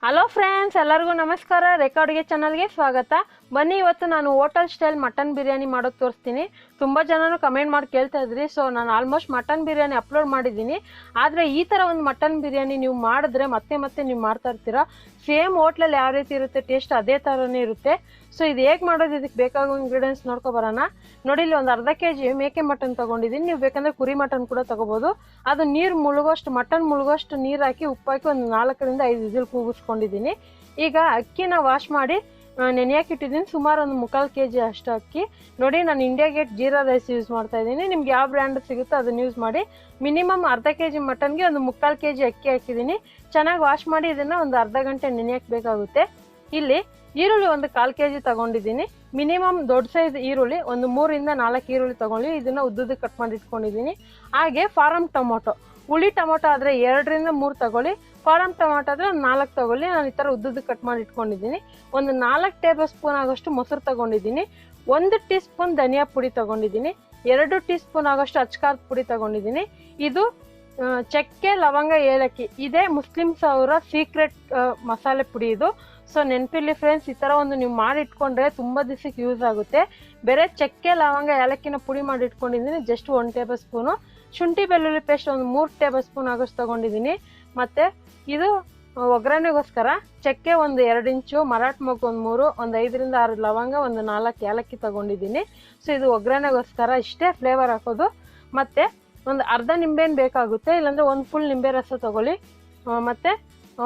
Hello friends, ಎಲ್ಲರಿಗೂ ನಮಸ್ಕಾರ. ರೇಖಾ ಅಡುಗೆ ಚಾನಲ್ಗೆ ಸ್ವಾಗತ. ಬನ್ನಿ, ಇವತ್ತು ನಾನು ಹೋಟೆಲ್ ಸ್ಟೈಲ್ ಮಟನ್ ಬಿರಿಯಾನಿ ಮಾಡೋದು ತೋರಿಸ್ತೀನಿ. ತುಂಬ ಜನನು ಕಮೆಂಟ್ ಮಾಡಿ ಕೇಳ್ತಾ ಇದ್ರಿ. ಸೊ ನಾನು ಆಲ್ಮೋಸ್ಟ್ ಮಟನ್ ಬಿರಿಯಾನಿ ಅಪ್ಲೋಡ್ ಮಾಡಿದ್ದೀನಿ. ಆದರೆ ಈ ಥರ ಒಂದು ಮಟನ್ ಬಿರಿಯಾನಿ ನೀವು ಮಾಡಿದ್ರೆ ಮತ್ತೆ ನೀವು ಮಾಡ್ತಾ ಇರ್ತೀರಾ. ಸೇಮ್ ಹೋಟ್ಲಲ್ಲಿ ಯಾವ ರೀತಿ ಇರುತ್ತೆ ಟೇಸ್ಟ್ ಅದೇ ಥರನೇ ಇರುತ್ತೆ. ಸೊ ಇದು ಹೇಗೆ ಮಾಡೋದು, ಇದಕ್ಕೆ ಬೇಕಾಗೋ ಇಂಗ್ರೀಡಿಯೆಂಟ್ಸ್ ನೋಡ್ಕೊಬರೋಣ. ನೋಡಿ, ಇಲ್ಲಿ ಒಂದು ಅರ್ಧ kg ಮೇಕೆ ಮಟನ್ ತೊಗೊಂಡಿದ್ದೀನಿ. ನೀವು ಬೇಕಂದರೆ ಕುರಿ ಮಟನ್ ಕೂಡ ತೊಗೋಬೋದು. ಅದು ನೀರು ಮುಳುಗೋಷ್ಟು, ಮಟನ್ ಮುಳುಗೋಷ್ಟು ನೀರು ಹಾಕಿ ಉಪ್ಪು ಹಾಕಿ ಒಂದು 4 ರಿಂದ 5 ವಿಸಿಲ್ ಕೂಗಿಸ್ಕೊಂಡಿದ್ದೀನಿ. ಈಗ ಅಕ್ಕಿನ ವಾಶ್ ಮಾಡಿ ನೆನೆಯಾಕಿಟ್ಟಿದ್ದೀನಿ. ಸುಮಾರು ಒಂದು 3/4 kg ಅಷ್ಟು ಅಕ್ಕಿ. ನೋಡಿ, ನಾನು India Gate jeera rice use ಮಾಡ್ತಾ ಇದ್ದೀನಿ. ನಿಮ್ಗೆ ಯಾವ ಬ್ರ್ಯಾಂಡ್ ಸಿಗುತ್ತೋ ಅದನ್ನು ಯೂಸ್ ಮಾಡಿ. ಮಿನಿಮಮ್ ಅರ್ಧ kg ಮಟನ್ಗೆ ಒಂದು 3/4 kg ಅಕ್ಕಿ ಹಾಕಿದ್ದೀನಿ. ಚೆನ್ನಾಗಿ ವಾಶ್ ಮಾಡಿ ಇದನ್ನು ಒಂದು ಅರ್ಧ ಗಂಟೆ ನೆನೆಯಾಕಬೇಕಾಗುತ್ತೆ. ಇಲ್ಲಿ ಈರುಳ್ಳಿ ಒಂದು 1/4 kg ತಗೊಂಡಿದ್ದೀನಿ. ಮಿನಿಮಮ್ ದೊಡ್ಡ ಸೈಜ್ ಈರುಳ್ಳಿ ಒಂದು 3 ರಿಂದ 4 ಈರುಳ್ಳಿ ತಗೊಳ್ಳಿ. ಇದನ್ನು ಉದ್ದುದಕ್ಕೆ ಕಟ್ ಮಾಡಿ ಇಟ್ಕೊಂಡಿದ್ದೀನಿ. ಹಾಗೆ ಫಾರಮ್ ಟೊಮೊಟೊ, ಹುಳಿ ಟೊಮೊಟೊ ಆದರೆ 2 ರಿಂದ 3 ತಗೊಳ್ಳಿ. ಫಾರಮ್ ಟೊಮೊಟೊ ಆದರೆ ಒಂದು 4 ತಗೊಳ್ಳಿ. ನಾನು ಈ ಥರ ಉದ್ದುದಕ್ಕೆ ಕಟ್ ಮಾಡಿ ಇಟ್ಕೊಂಡಿದ್ದೀನಿ. ಒಂದು 4 ಟೇಬಲ್ ಸ್ಪೂನ್ ಆಗೋಷ್ಟು ಮೊಸರು ತಗೊಂಡಿದ್ದೀನಿ. 1 ಟೀ ಸ್ಪೂನ್ ಧನಿಯಾ ಪುಡಿ ತಗೊಂಡಿದ್ದೀನಿ. 2 ಟೀ ಸ್ಪೂನ್ ಆಗೋಷ್ಟು ಅಚ್ಕಾರದ ಪುಡಿ ತಗೊಂಡಿದ್ದೀನಿ. ಇದು ಚಕ್ಕೆ, ಲವಂಗ, ಏಲಕ್ಕಿ, ಇದೇ ಮುಸ್ಲಿಮ್ಸ್ ಅವರ ಸೀಕ್ರೆಟ್ ಮಸಾಲೆ ಪುಡಿ ಇದು. ಸೊ ನೆನಪಿರ್ಲಿ ಫ್ರೆಂಡ್ಸ್, ಈ ಥರ ಒಂದು ನೀವು ಮಾಡಿ ಇಟ್ಕೊಂಡ್ರೆ ತುಂಬ ದಿವಸಕ್ಕೆ ಯೂಸ್ ಆಗುತ್ತೆ. ಬೇರೆ ಚಕ್ಕೆ, ಲವಂಗ, ಏಲಕ್ಕಿನ ಪುಡಿ ಮಾಡಿ ಇಟ್ಕೊಂಡಿದ್ದೀನಿ. Just 1 table spoon. ಶುಂಠಿ ಬೆಳ್ಳುಳ್ಳಿ ಪೇಸ್ಟ್ ಒಂದು 3 ಟೇಬಲ್ ಸ್ಪೂನ್ ಆಗೋಷ್ಟು ತೊಗೊಂಡಿದ್ದೀನಿ. ಮತ್ತು ಇದು ಒಗ್ಗರಣೆಗೋಸ್ಕರ ಚಕ್ಕೆ ಒಂದು 2 ಇಂಚು, ಮರಾಠ ಮೊಗ್ಗು ಒಂದು 3, ಒಂದು 5 ರಿಂದ 6 ಲವಂಗ, ಒಂದು 4 ಏಲಕ್ಕಿ ತೊಗೊಂಡಿದ್ದೀನಿ. ಸೊ ಇದು ಒಗ್ಗರಣೆಗೋಸ್ಕರ ಇಷ್ಟೇ ಫ್ಲೇವರ್ ಹಾಕೋದು. ಮತ್ತು ಒಂದು ಅರ್ಧ ನಿಂಬೆಹಣ್ಣು ಬೇಕಾಗುತ್ತೆ, ಇಲ್ಲಾಂದರೆ ಒಂದು ಫುಲ್ ನಿಂಬೆ ರಸ ತೊಗೊಳ್ಳಿ. ಮತ್ತು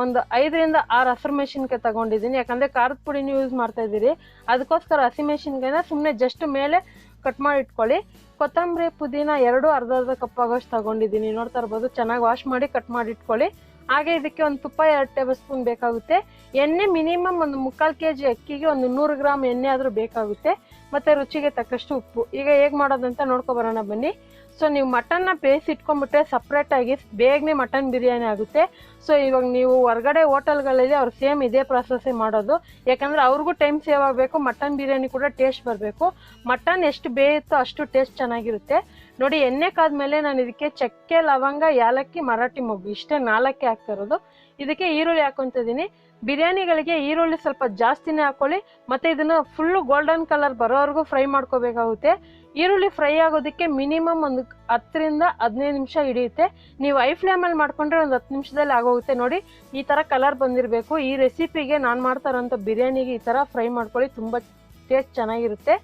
ಒಂದು 5 ರಿಂದ 6 ಹಸಿರು ಮೆಣಸಿನ್ಕಾಯಿ ತೊಗೊಂಡಿದ್ದೀನಿ. ಯಾಕಂದರೆ ಖಾರದ ಪುಡಿನೂ ಯೂಸ್ ಮಾಡ್ತಾ ಇದ್ದೀರಿ, ಅದಕ್ಕೋಸ್ಕರ ಹಸಿ ಮೆಣಸಿನ್ಕಾಯಿನ ಸುಮ್ಮನೆ ಜಸ್ಟ್ ಮೇಲೆ ಕಟ್ ಮಾಡಿ ಇಟ್ಕೊಳ್ಳಿ. ಕೊತ್ತಂಬರಿ, ಪುದೀನ 2 ಅರ್ಧ ಕಪ್ ಆಗೋಷ್ಟು ತೊಗೊಂಡಿದ್ದೀನಿ. ನೋಡ್ತಾ ಇರ್ಬೋದು. ಚೆನ್ನಾಗಿ ವಾಶ್ ಮಾಡಿ ಕಟ್ ಮಾಡಿ ಇಟ್ಕೊಳ್ಳಿ. ಹಾಗೆ ಇದಕ್ಕೆ ಒಂದು ತುಪ್ಪ 2 ಟೇಬಲ್ ಸ್ಪೂನ್ ಬೇಕಾಗುತ್ತೆ. ಎಣ್ಣೆ ಮಿನಿಮಮ್ ಒಂದು 3/4 kg ಅಕ್ಕಿಗೆ ಒಂದು 100 ಗ್ರಾಮ್ ಎಣ್ಣೆ ಆದರೂ ಬೇಕಾಗುತ್ತೆ. ಮತ್ತು ರುಚಿಗೆ ತಕ್ಕಷ್ಟು ಉಪ್ಪು. ಈಗ ಹೇಗೆ ಮಾಡೋದಂತ ನೋಡ್ಕೊಬರೋಣ ಬನ್ನಿ. ಸೊ ನೀವು ಮಟನ್ನ ಬೇಯಿಸಿ ಇಟ್ಕೊಂಡ್ಬಿಟ್ರೆ ಸಪ್ರೇಟಾಗಿ ಬೇಗನೆ ಮಟನ್ ಬಿರಿಯಾನಿ ಆಗುತ್ತೆ. ಸೊ ಇವಾಗ ನೀವು ಹೊರಗಡೆ ಹೋಟೆಲ್ಗಳಲ್ಲಿ ಅವ್ರು ಸೇಮ್ ಇದೇ ಪ್ರಾಸೆಸ್ಸೇ ಮಾಡೋದು. ಯಾಕಂದರೆ ಅವ್ರಿಗೂ ಟೈಮ್ ಸೇವ್ ಆಗಬೇಕು, ಮಟನ್ ಬಿರಿಯಾನಿ ಕೂಡ ಟೇಸ್ಟ್ ಬರಬೇಕು. ಮಟನ್ ಎಷ್ಟು ಬೇಯುತ್ತೋ ಅಷ್ಟು ಟೇಸ್ಟ್ ಚೆನ್ನಾಗಿರುತ್ತೆ. ನೋಡಿ, ಎಣ್ಣೆ ಕಾದ್ಮೇಲೆ ನಾನು ಇದಕ್ಕೆ ಚಕ್ಕೆ, ಲವಂಗ, ಏಲಕ್ಕಿ, ಮರಾಠಿ ಮೊಗ್ಗು ಇಷ್ಟೇ 4 ಹಾಕ್ತಾ ಇರೋದು. ಇದಕ್ಕೆ ಈರುಳ್ಳಿ ಹಾಕೊತಿದ್ದೀನಿ. ಬಿರಿಯಾನಿಗಳಿಗೆ ಈರುಳ್ಳಿ ಸ್ವಲ್ಪ ಜಾಸ್ತಿನೇ ಹಾಕ್ಕೊಳ್ಳಿ. ಮತ್ತು ಇದನ್ನು ಫುಲ್ಲು ಗೋಲ್ಡನ್ ಕಲರ್ ಬರೋವರೆಗೂ ಫ್ರೈ ಮಾಡ್ಕೋಬೇಕಾಗುತ್ತೆ. ಈರುಳ್ಳಿ ಫ್ರೈ ಆಗೋದಕ್ಕೆ ಮಿನಿಮಮ್ ಒಂದು 10 ರಿಂದ 15 ನಿಮಿಷ ಹಿಡಿಯುತ್ತೆ. ನೀವು ಐ ಫ್ಲೇಮಲ್ಲಿ ಮಾಡ್ಕೊಂಡ್ರೆ ಒಂದು 10 ನಿಮಿಷದಲ್ಲಿ ಆಗೋಗುತ್ತೆ. ನೋಡಿ, ಈ ಥರ ಕಲರ್ ಬಂದಿರಬೇಕು. ಈ ರೆಸಿಪಿಗೆ ನಾನು ಮಾಡ್ತಾ ಇರೋಂಥ ಬಿರಿಯಾನಿಗೆ ಈ ಥರ ಫ್ರೈ ಮಾಡ್ಕೊಳ್ಳಿ, ತುಂಬ ಟೇಸ್ಟ್ ಚೆನ್ನಾಗಿರುತ್ತೆ.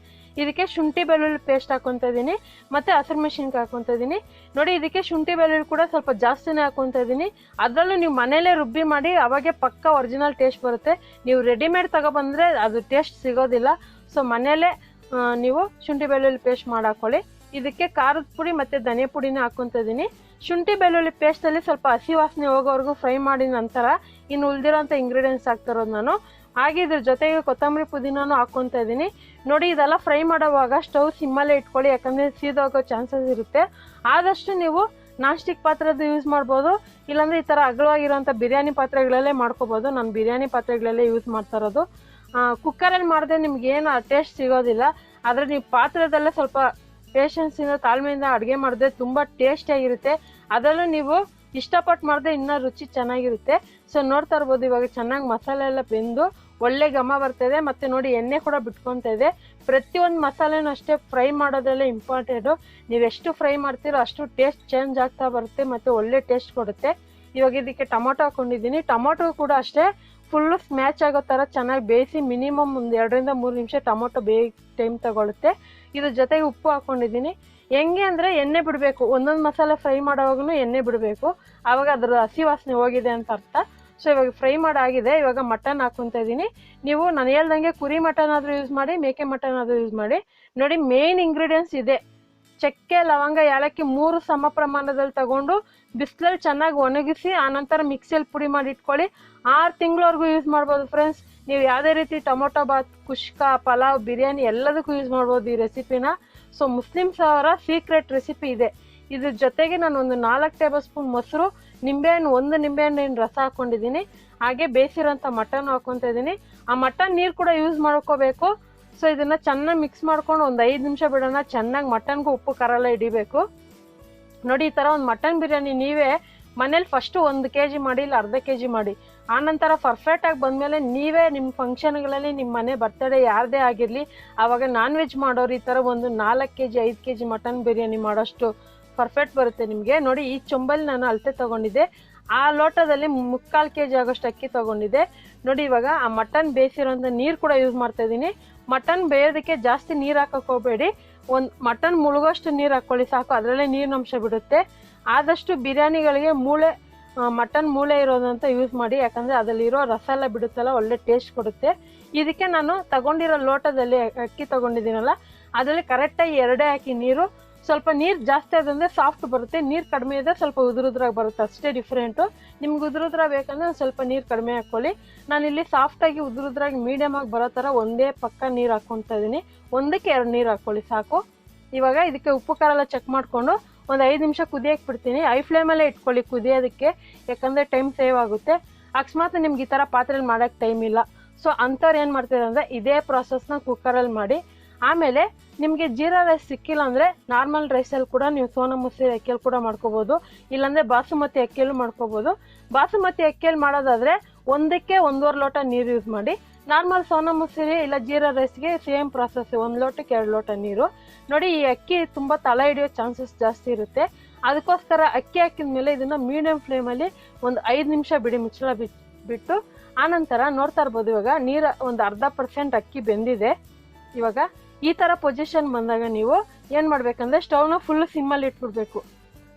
ಇದಕ್ಕೆ ಶುಂಠಿ ಬೆಳ್ಳುಳ್ಳಿ ಪೇಸ್ಟ್ ಹಾಕ್ಕೊತಾ ಇದ್ದೀನಿ. ಮತ್ತು ಹಸಿರು ಮೆಣಸಿನ್ಕಾಯಿ ಹಾಕ್ಕೊತಾ ಇದ್ದೀನಿ. ನೋಡಿ, ಇದಕ್ಕೆ ಶುಂಠಿ ಬೆಳ್ಳುಳ್ಳಿ ಕೂಡ ಸ್ವಲ್ಪ ಜಾಸ್ತಿನೇ ಹಾಕ್ಕೊತಾ ಇದ್ದೀನಿ. ಅದರಲ್ಲೂ ನೀವು ಮನೇಲೇ ರುಬ್ಬಿ ಮಾಡಿ, ಅವಾಗೆ ಪಕ್ಕ ಒರಿಜಿನಲ್ ಟೇಸ್ಟ್ ಬರುತ್ತೆ. ನೀವು ರೆಡಿಮೇಡ್ ತಗೊಬಂದರೆ ಅದು ಟೇಸ್ಟ್ ಸಿಗೋದಿಲ್ಲ. ಸೊ ಮನೇಲೇ ನೀವು ಶುಂಠಿ ಬೆಳ್ಳುಳ್ಳಿ ಪೇಸ್ಟ್ ಮಾಡಿ ಹಾಕ್ಕೊಳ್ಳಿ. ಇದಕ್ಕೆ ಖಾರದ ಪುಡಿ ಮತ್ತು ಧನಿಯಾ ಪುಡಿನ ಹಾಕ್ಕೊತಾ ಇದ್ದೀನಿ. ಶುಂಠಿ ಬೆಳ್ಳುಳ್ಳಿ ಪೇಸ್ಟಲ್ಲಿ ಸ್ವಲ್ಪ ಹಸಿ ವಾಸನೆ ಹೋಗೋವರೆಗೂ ಫ್ರೈ ಮಾಡಿದ ನಂತರ ಇನ್ನು ಉಳಿದಿರೋಂಥ ಇಂಗ್ರೀಡಿಯೆಂಟ್ಸ್ ಹಾಕ್ತಿರೋದು ನಾನು. ಹಾಗೆ ಇದ್ರ ಜೊತೆಗೆ ಕೊತ್ತಂಬರಿ, ಪುದೀನೂ ಹಾಕ್ಕೊತಾ ಇದ್ದೀನಿ. ನೋಡಿ, ಇದೆಲ್ಲ ಫ್ರೈ ಮಾಡೋವಾಗ ಸ್ಟವ್ ಸಿಮ್ಮಲ್ಲೇ ಇಟ್ಕೊಳ್ಳಿ, ಯಾಕಂದರೆ ಸೀದೋಗೋ ಚಾನ್ಸಸ್ ಇರುತ್ತೆ. ಆದಷ್ಟು ನೀವು ನಾನ್ ಸ್ಟಿಕ್ ಪಾತ್ರೆದು ಯೂಸ್ ಮಾಡ್ಬೋದು, ಇಲ್ಲಾಂದರೆ ಈ ಥರ ಅಗಲವಾಗಿರೋಂಥ ಬಿರಿಯಾನಿ ಪಾತ್ರೆಗಳಲ್ಲೇ ಮಾಡ್ಕೋಬೋದು. ನಾನು ಬಿರಿಯಾನಿ ಪಾತ್ರೆಗಳಲ್ಲೇ ಯೂಸ್ ಮಾಡ್ತಾ ಇರೋದು. ಕುಕ್ಕರಲ್ಲಿ ಮಾಡಿದ್ರೆ ನಿಮ್ಗೇನು ಟೇಸ್ಟ್ ಸಿಗೋದಿಲ್ಲ. ಆದರೆ ನೀವು ಪಾತ್ರೆದಲ್ಲೇ ಸ್ವಲ್ಪ ಪೇಷನ್ಸಿಂದ, ತಾಳ್ಮೆಯಿಂದ ಅಡುಗೆ ಮಾಡಿದ್ರೆ ತುಂಬ ಟೇಸ್ಟಿಯಾಗಿರುತ್ತೆ. ಅದರಲ್ಲೂ ನೀವು ಇಷ್ಟಪಟ್ಟು ಮಾಡಿದ್ರೆ ಇನ್ನೂ ರುಚಿ ಚೆನ್ನಾಗಿರುತ್ತೆ. ಸೊ ನೋಡ್ತಾ ಇರ್ಬೋದು, ಇವಾಗ ಚೆನ್ನಾಗಿ ಮಸಾಲೆ ಎಲ್ಲ ಬೆಂದು ಒಳ್ಳೆ ಘಮ ಬರ್ತಾಯಿದೆ. ಮತ್ತು ನೋಡಿ, ಎಣ್ಣೆ ಕೂಡ ಬಿಟ್ಕೊತಾ ಇದೆ. ಪ್ರತಿಯೊಂದು ಮಸಾಲೆನೂ ಅಷ್ಟೇ ಫ್ರೈ ಮಾಡೋದ್ರಲ್ಲೇ ಇಂಪಾರ್ಟೆಂಟು. ನೀವು ಎಷ್ಟು ಫ್ರೈ ಮಾಡ್ತೀರೋ ಅಷ್ಟು ಟೇಸ್ಟ್ ಚೇಂಜ್ ಆಗ್ತಾ ಬರುತ್ತೆ ಮತ್ತು ಒಳ್ಳೆ ಟೇಸ್ಟ್ ಕೊಡುತ್ತೆ. ಇವಾಗ ಇದಕ್ಕೆ ಟೊಮೊಟೊ ಹಾಕ್ಕೊಂಡಿದ್ದೀನಿ. ಟೊಮೊಟೊ ಕೂಡ ಅಷ್ಟೇ ಫುಲ್ಲು ಸ್ಮ್ಯಾಚ್ ಆಗೋ ಥರ ಚೆನ್ನಾಗಿ ಬೇಯಿಸಿ ಮಿನಿಮಮ್ ಒಂದು 2 ರಿಂದ 3 ನಿಮಿಷ ಟೊಮೊಟೊ ಟೈಮ್ ತಗೊಳುತ್ತೆ. ಇದ್ರ ಜೊತೆಗೆ ಉಪ್ಪು ಹಾಕ್ಕೊಂಡಿದ್ದೀನಿ. ಹೆಂಗೆ ಅಂದರೆ ಎಣ್ಣೆ ಬಿಡಬೇಕು, ಒಂದೊಂದು ಮಸಾಲೆ ಫ್ರೈ ಮಾಡೋವಾಗೂ ಎಣ್ಣೆ ಬಿಡಬೇಕು, ಆವಾಗ ಅದ್ರ ಹಸಿ ವಾಸನೆ ಹೋಗಿದೆ ಅಂತ ಅರ್ಥ. ಸೊ ಇವಾಗ ಫ್ರೈ ಮಾಡಾಗಿದೆ. ಇವಾಗ ಮಟನ್ ಹಾಕ್ಕೊತಾ ಇದ್ದೀನಿ. ನೀವು ನಾನು ಹೇಳ್ದಂಗೆ ಕುರಿ ಮಟನ್ ಆದರೂ ಯೂಸ್ ಮಾಡಿ, ಮೇಕೆ ಮಟನ್ ಆದರೂ ಯೂಸ್ ಮಾಡಿ. ನೋಡಿ, ಮೇನ್ ಇಂಗ್ರೀಡಿಯೆಂಟ್ಸ್ ಇದೆ. ಚಕ್ಕೆ, ಲವಂಗ, ಏಲಕ್ಕಿ 3 ಸಮ ಪ್ರಮಾಣದಲ್ಲಿ ತಗೊಂಡು ಬಿಸಿಲಲ್ಲಿ ಚೆನ್ನಾಗಿ ಒಣಗಿಸಿ ಆನಂತರ ಮಿಕ್ಸಿಯಲ್ಲಿ ಪುಡಿ ಮಾಡಿ ಇಟ್ಕೊಳ್ಳಿ. 6 ತಿಂಗಳವರೆಗೂ ಯೂಸ್ ಮಾಡ್ಬೋದು ಫ್ರೆಂಡ್ಸ್. ನೀವು ಯಾವುದೇ ರೀತಿ ಟೊಮೊಟೊ ಬಾತ್, ಕುಷ್ಕ, ಪಲಾವ್, ಬಿರಿಯಾನಿ ಎಲ್ಲದಕ್ಕೂ ಯೂಸ್ ಮಾಡ್ಬೋದು ಈ ರೆಸಿಪಿನ. ಸೊ ಮುಸ್ಲಿಮ್ಸ್ ಅವರ ಸೀಕ್ರೆಟ್ ರೆಸಿಪಿ ಇದೆ. ಇದ್ರ ಜೊತೆಗೆ ನಾನು ಒಂದು 4 ಟೇಬಲ್ ಸ್ಪೂನ್ ಮೊಸರು, ನಿಂಬೆಹಣ್ಣು 1 ನಿಂಬೆಹಣ್ಣಿನ ರಸ ಹಾಕ್ಕೊಂಡಿದ್ದೀನಿ. ಹಾಗೆ ಬೇಯಿಸಿರೋಂಥ ಮಟನ್ ಹಾಕ್ಕೊತಾ ಇದ್ದೀನಿ. ಆ ಮಟನ್ ನೀರು ಕೂಡ ಯೂಸ್ ಮಾಡ್ಕೋಬೇಕು. ಸೊ ಇದನ್ನು ಚೆನ್ನಾಗಿ ಮಿಕ್ಸ್ ಮಾಡ್ಕೊಂಡು ಒಂದು 5 ನಿಮಿಷ ಬಿಡೋಣ. ಚೆನ್ನಾಗಿ ಮಟನ್ಗೂ ಉಪ್ಪು ಖಾರ ಎಲ್ಲ ಹಿಡಿಬೇಕು. ನೋಡಿ, ಈ ಥರ ಒಂದು ಮಟನ್ ಬಿರಿಯಾನಿ ನೀವೇ ಮನೇಲಿ ಫಸ್ಟು 1 kg ಮಾಡಿ, ಇಲ್ಲ ಅರ್ಧ kg ಮಾಡಿ. ಆನಂತರ ಪರ್ಫೆಕ್ಟಾಗಿ ಬಂದಮೇಲೆ ನೀವೇ ನಿಮ್ಮ ಫಂಕ್ಷನ್ಗಳಲ್ಲಿ ನಿಮ್ಮ ಮನೆ ಬರ್ತಡೇ ಯಾರದೇ ಆಗಿರಲಿ ಆವಾಗ ನಾನ್ ವೆಜ್ ಮಾಡೋರು ಈ ಥರ ಒಂದು 4 kg 5 kg ಮಟನ್ ಬಿರಿಯಾನಿ ಮಾಡೋಷ್ಟು ಪರ್ಫೆಕ್ಟ್ ಬರುತ್ತೆ ನಿಮಗೆ. ನೋಡಿ ಈ ಚೊಂಬಲ್ಲಿ ನಾನು ಅಳತೆ ತೊಗೊಂಡಿದ್ದೆ, ಆ ಲೋಟದಲ್ಲಿ 3/4 kg ಆಗೋಷ್ಟು ಅಕ್ಕಿ ತೊಗೊಂಡಿದ್ದೆ. ನೋಡಿ ಇವಾಗ ಆ ಮಟನ್ ಬೇಯಿಸಿರೋಂಥ ನೀರು ಕೂಡ ಯೂಸ್ ಮಾಡ್ತಾಯಿದ್ದೀನಿ. ಮಟನ್ ಬೇಯೋದಕ್ಕೆ ಜಾಸ್ತಿ ನೀರು ಹಾಕೋಕೆ ಹೋಗಬೇಡಿ, ಒಂದು ಮಟನ್ ಮುಳುಗೋಷ್ಟು ನೀರು ಹಾಕ್ಕೊಳ್ಳಿ ಸಾಕು, ಅದರಲ್ಲೇ ನೀರಿನಂಶ ಬಿಡುತ್ತೆ. ಆದಷ್ಟು ಬಿರಿಯಾನಿಗಳಿಗೆ ಮಟನ್ ಮೂಳೆ ಇರೋದಂತ ಯೂಸ್ ಮಾಡಿ, ಯಾಕಂದರೆ ಅದರಲ್ಲಿರೋ ರಸ ಎಲ್ಲ ಬಿಡುತ್ತಲ್ಲ ಒಳ್ಳೆ ಟೇಸ್ಟ್ ಕೊಡುತ್ತೆ. ಇದಕ್ಕೆ ನಾನು ತಗೊಂಡಿರೋ ಲೋಟದಲ್ಲಿ ಅಕ್ಕಿ ತೊಗೊಂಡಿದ್ದೀನಲ್ಲ ಅದರಲ್ಲಿ ಕರೆಕ್ಟಾಗಿ 2 ಹಾಕಿ ನೀರು, ಸ್ವಲ್ಪ ನೀರು ಜಾಸ್ತಿ ಆದಂದರೆ ಸಾಫ್ಟ್ ಬರುತ್ತೆ, ನೀರು ಕಡಿಮೆ ಇದ್ದರೆ ಸ್ವಲ್ಪ ಉದುರುದ್ರಾಗಿ ಬರುತ್ತೆ, ಅಷ್ಟೇ ಡಿಫ್ರೆಂಟು. ನಿಮ್ಗೆ ಉದುರುದ್ರ ಬೇಕಂದರೆ ಸ್ವಲ್ಪ ನೀರು ಕಡಿಮೆ ಹಾಕ್ಕೊಳ್ಳಿ. ನಾನಿಲ್ಲಿ ಸಾಫ್ಟಾಗಿ ಉದುರುದ್ರಾಗಿ ಮೀಡಿಯಮಾಗಿ ಬರೋ ಥರ ಒಂದೇ ಪಕ್ಕ ನೀರು ಹಾಕ್ಕೊತಾ ಇದ್ದೀನಿ. 1ಕ್ಕೆ 2 ನೀರು ಹಾಕ್ಕೊಳ್ಳಿ ಸಾಕು. ಇವಾಗ ಇದಕ್ಕೆ ಉಪ್ಪು ಖಾರ ಎಲ್ಲ ಚೆಕ್ ಮಾಡಿಕೊಂಡು ಒಂದು 5 ನಿಮಿಷ ಕುದಿಯೋಕ್ಕೆ ಬಿಡ್ತೀನಿ. ಐ ಫ್ಲೇಮಲ್ಲೇ ಇಟ್ಕೊಳ್ಳಿ ಕುದಿಯೋದಕ್ಕೆ, ಯಾಕಂದರೆ ಟೈಮ್ ಸೇವ್ ಆಗುತ್ತೆ. ಅಕಸ್ಮಾತ್ ನಿಮ್ಗೆ ಈ ಥರ ಪಾತ್ರೆಯಲ್ಲಿ ಮಾಡೋಕ್ಕೆ ಟೈಮ್ ಇಲ್ಲ, ಸೊ ಅಂಥವ್ರು ಏನು ಮಾಡ್ತೀರ ಅಂದರೆ ಇದೇ ಪ್ರಾಸೆಸ್ನ ಕುಕ್ಕರಲ್ಲಿ ಮಾಡಿ. ಆಮೇಲೆ ನಿಮಗೆ ಜೀರಾ ರೈಸ್ ಸಿಕ್ಕಿಲ್ಲ ಅಂದರೆ ನಾರ್ಮಲ್ ರೈಸಲ್ಲಿ ಕೂಡ ನೀವು ಸೋನಾ ಮಸೂರಿ ಅಕ್ಕಿಯಲ್ಲಿ ಕೂಡ ಮಾಡ್ಕೋಬೋದು, ಇಲ್ಲಾಂದರೆ ಬಾಸುಮತಿ ಅಕ್ಕಿಯಲ್ಲೂ ಮಾಡ್ಕೋಬೋದು. ಬಾಸುಮತಿ ಅಕ್ಕಿಯಲ್ಲಿ ಮಾಡೋದಾದರೆ 1ಕ್ಕೆ 1.5 ಲೋಟ ನೀರು ಯೂಸ್ ಮಾಡಿ. ನಾರ್ಮಲ್ ಸೋನಾ ಮಸೂರಿ ಇಲ್ಲ ಜೀರಾ ರೈಸ್ಗೆ ಸೇಮ್ ಪ್ರಾಸೆಸ್, 1 ಲೋಟಕ್ಕೆ 2 ಲೋಟ ನೀರು. ನೋಡಿ ಈ ಅಕ್ಕಿ ತುಂಬ ತಳ ಹಿಡಿಯೋ ಚಾನ್ಸಸ್ ಜಾಸ್ತಿ ಇರುತ್ತೆ, ಅದಕ್ಕೋಸ್ಕರ ಅಕ್ಕಿ ಹಾಕಿದ ಮೇಲೆ ಇದನ್ನು ಮೀಡಿಯಮ್ ಫ್ಲೇಮಲ್ಲಿ ಒಂದು 5 ನಿಮಿಷ ಬಿಡಿ, ಮುಚ್ಚಳ ಬಿಟ್ಟು. ಆನಂತರ ನೋಡ್ತಾ ಇರ್ಬೋದು ಇವಾಗ ನೀರು ಒಂದು 0.5% ಅಕ್ಕಿ ಬೆಂದಿದೆ. ಇವಾಗ ಈ ಥರ ಪೊಸಿಷನ್ ಬಂದಾಗ ನೀವು ಏನು ಮಾಡಬೇಕಂದ್ರೆ ಸ್ಟವ್ನ ಫುಲ್ ಸಿಮ್ಮಲ್ಲಿ ಇಟ್ಬಿಡ್ಬೇಕು.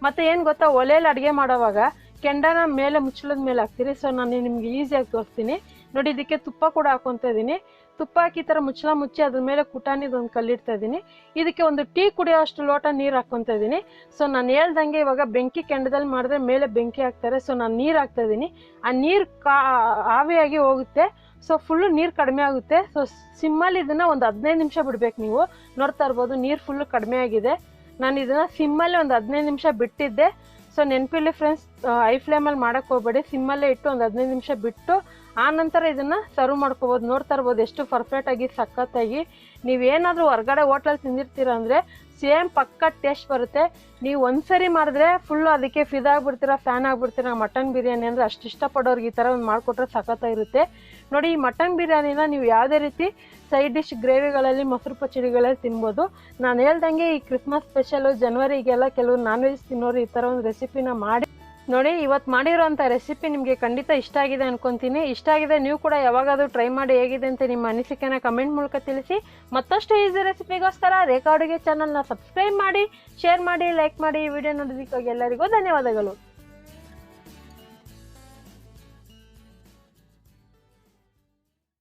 ಮತ್ತು ಏನು ಗೊತ್ತಾ, ಒಲೆಯಲ್ಲಿ ಅಡುಗೆ ಮಾಡೋವಾಗ ಕೆಂಡನ ಮೇಲೆ ಮುಚ್ಚಳದ ಮೇಲೆ ಹಾಕ್ತೀರಿ, ಸೊ ನಾನು ನಿಮ್ಗೆ ಈಸಿಯಾಗಿ ತೋರಿಸ್ತೀನಿ. ನೋಡಿ ಇದಕ್ಕೆ ತುಪ್ಪ ಕೂಡ ಹಾಕ್ಕೊತಾ ಇದ್ದೀನಿ. ತುಪ್ಪ ಹಾಕಿ ಈ ಥರ ಮುಚ್ಚಳ ಮುಚ್ಚಿ ಅದ್ರ ಮೇಲೆ ಕುಟಾಣಿದೊಂದು ಕಲ್ಲಿಡ್ತಾ ಇದ್ದೀನಿ. ಇದಕ್ಕೆ ಒಂದು ಟೀ ಕುಡಿಯೋ ಅಷ್ಟು ಲೋಟ ನೀರು ಹಾಕ್ಕೊತಾ ಇದ್ದೀನಿ. ಸೊ ನಾನು ಹೇಳ್ದಂಗೆ ಇವಾಗ ಬೆಂಕಿ ಕೆಂಡದಲ್ಲಿ ಮಾಡಿದ್ರೆ ಮೇಲೆ ಬೆಂಕಿ ಹಾಕ್ತಾರೆ, ಸೊ ನಾನು ನೀರು ಹಾಕ್ತಾ ಇದ್ದೀನಿ. ಆ ನೀರು ಆವಿಯಾಗಿ ಹೋಗುತ್ತೆ, ಸೊ ಫುಲ್ಲು ನೀರು ಕಡಿಮೆ ಆಗುತ್ತೆ. ಸೊ ಸಿಮ್ಮಲ್ಲಿ ಇದನ್ನು ಒಂದು 15 ನಿಮಿಷ ಬಿಡಬೇಕು. ನೀವು ನೋಡ್ತಾ ಇರ್ಬೋದು ನೀರು ಫುಲ್ಲು ಕಡಿಮೆ ಆಗಿದೆ. ನಾನು ಇದನ್ನು ಸಿಮ್ಮಲ್ಲಿ ಒಂದು 15 ನಿಮಿಷ ಬಿಟ್ಟಿದ್ದೆ. ಸೊ ನೆನಪಿಲ್ಲಿ ಫ್ರೆಂಡ್ಸ್, ಐ ಫ್ಲೇಮಲ್ಲಿ ಮಾಡೋಕ್ಕೆ ಹೋಗಬೇಡಿ, ಸಿಮ್ಮಲ್ಲೇ ಇಟ್ಟು ಒಂದು 15 ನಿಮಿಷ ಬಿಟ್ಟು ಆನಂತರ ಇದನ್ನು ಸರ್ವ್ ಮಾಡ್ಕೋಬೋದು. ನೋಡ್ತಾ ಇರ್ಬೋದು ಎಷ್ಟು ಪರ್ಫೆಕ್ಟಾಗಿ ಸಖತ್ತಾಗಿ. ನೀವೇನಾದರೂ ಹೊರಗಡೆ ಹೋಟ್ಲಲ್ಲಿ ತಿಂದಿರ್ತೀರ ಅಂದರೆ ಸೇಮ್ ಪಕ್ಕ ಟೇಸ್ಟ್ ಬರುತ್ತೆ. ನೀವು ಒಂದ್ಸರಿ ಮಾಡಿದ್ರೆ ಫುಲ್ಲು ಅದಕ್ಕೆ ಫಿದಾಗ್ಬಿಡ್ತೀರ, ಫ್ಯಾನ್ ಆಗಿಬಿಡ್ತೀರ. ಮಟನ್ ಬಿರಿಯಾನಿ ಅಂದರೆ ಅಷ್ಟು ಇಷ್ಟಪಡೋರಿಗೆ ಈ ಥರ ಒಂದು ಮಾಡಿಕೊಟ್ರೆ ಸಖತ್ತಾಗಿರುತ್ತೆ. ನೋಡಿ ಈ ಮಟನ್ ಬಿರಿಯಾನಿನ ನೀವು ಯಾವುದೇ ರೀತಿ ಸೈಡ್ ಡಿಶ್ ಗ್ರೇವಿಗಳಲ್ಲಿ ಮೊಸರು ಪಚ್ಚಡಿಗಳಲ್ಲಿ ತಿನ್ಬೋದು. ನಾನು ಹೇಳ್ದಂಗೆ ಈ ಕ್ರಿಸ್ಮಸ್ ಸ್ಪೆಷಲು ಜನವರಿಗೆಲ್ಲ ಕೆಲವರು ನಾನ್ ವೆಜ್ ತಿನ್ನೋರು ಈ ಥರ ಒಂದು ರೆಸಿಪಿನ ಮಾಡಿ ನೋಡಿ. ಇವತ್ತು ಮಾಡಿರೋಂಥ ರೆಸಿಪಿ ನಿಮಗೆ ಖಂಡಿತ ಇಷ್ಟ ಆಗಿದೆ ಅನ್ಕೊತೀನಿ. ಇಷ್ಟ ಆಗಿದೆ, ನೀವು ಕೂಡ ಯಾವಾಗಾದರೂ ಟ್ರೈ ಮಾಡಿ ಹೇಗಿದೆ ಅಂತ ನಿಮ್ಮ ಅನಿಸಿಕೆನ ಕಮೆಂಟ್ ಮೂಲಕ ತಿಳಿಸಿ. ಮತ್ತಷ್ಟು ಈಸಿ ರೆಸಿಪಿಗೋಸ್ಕರ ರೇಖಾ ಅಡುಗೆ ಚಾನಲ್ನ ಸಬ್ಸ್ಕ್ರೈಬ್ ಮಾಡಿ, ಶೇರ್ ಮಾಡಿ, ಲೈಕ್ ಮಾಡಿ. ಈ ವಿಡಿಯೋ ನೋಡೋದಕ್ಕಾಗಿ ಎಲ್ಲರಿಗೂ ಧನ್ಯವಾದಗಳು.